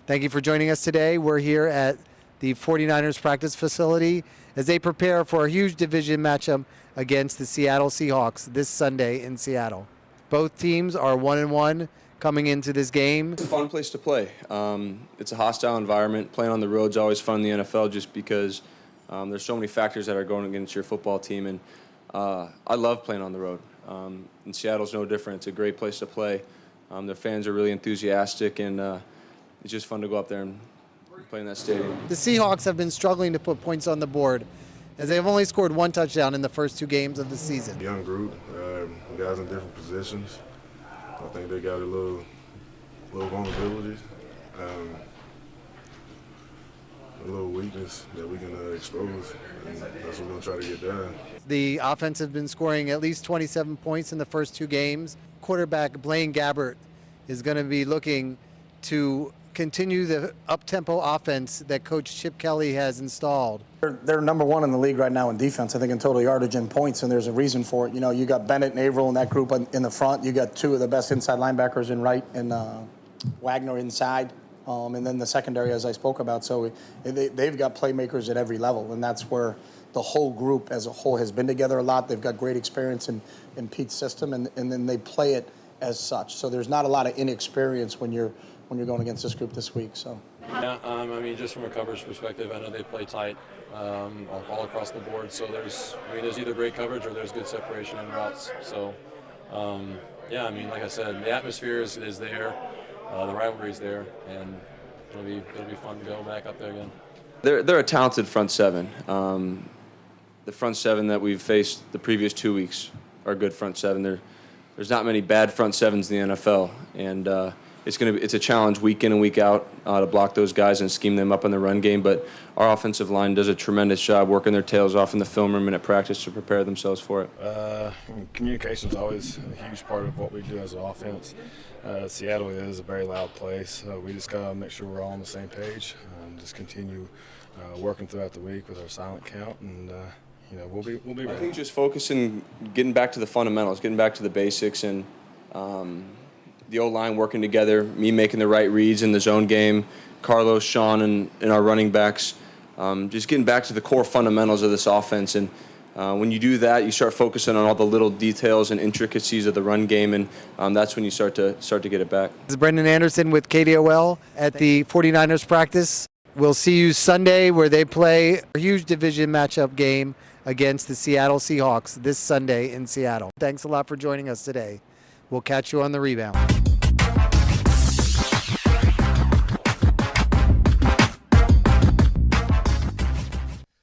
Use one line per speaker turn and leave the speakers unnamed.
Thank you for joining us today. We're here at the 49ers practice facility as they prepare for a huge division matchup against the Seattle Seahawks this Sunday in Seattle. Both teams are 1-1 coming into this game.
It's a fun place to play. It's a hostile environment. Playing on the road is always fun in the NFL just because there's so many factors that are going against your football team. And I love playing on the road. And Seattle's no different. It's a great place to play. Their fans are really enthusiastic, and it's just fun to go up there and play in that stadium.
The Seahawks have been struggling to put points on the board as they've only scored one touchdown in the first two games of the season.
Young group, guys in different positions. I think they got a little vulnerability, a little weakness that we can expose, and that's what we're going to try to get done.
The offense has been scoring at least 27 points in the first two games. Quarterback Blaine Gabbert is going to be looking to continue the up-tempo offense that Coach Chip Kelly has installed.
They're number one in the league right now in defense, I think, in total yardage and points, and there's a reason for it. You know, you got Bennett and Averill in that group in the front. You got two of the best inside linebackers in Wright and Wagner inside, and then the secondary, as I spoke about. So they've got playmakers at every level, and that's where the whole group as a whole has been together a lot. They've got great experience in Pete's system, and then they play it as such. So there's not a lot of inexperience when you're going against this group this week. So.
Yeah, I mean, just from a coverage perspective, I know they play tight all across the board. So there's either great coverage or there's good separation in routes. So, yeah, I mean, like I said, the atmosphere is there, the rivalry is there, and it'll be fun to go back up there again.
They're a talented front seven. The front seven that we've faced the previous 2 weeks are a good front seven. There's not many bad front sevens in the NFL, and it's a challenge week in and week out to block those guys and scheme them up in the run game. But our offensive line does a tremendous job working their tails off in the film room and at practice to prepare themselves for it.
Communication is always a huge part of what we do as an offense. Seattle is a very loud place. We just got to make sure we're all on the same page. Just continue working throughout the week with our silent count, and we'll be ready.
I think just focusing, getting back to the fundamentals, getting back to the basics, and the O-line working together, me making the right reads in the zone game, Carlos, Sean, and our running backs, just getting back to the core fundamentals of this offense. And when you do that, you start focusing on all the little details and intricacies of the run game, and that's when you start to get it back.
This is Brendan Anderson with KDOL at the 49ers practice. We'll see you Sunday where they play a huge division matchup game against the Seattle Seahawks this Sunday in Seattle. Thanks a lot for joining us today. We'll catch you on the rebound.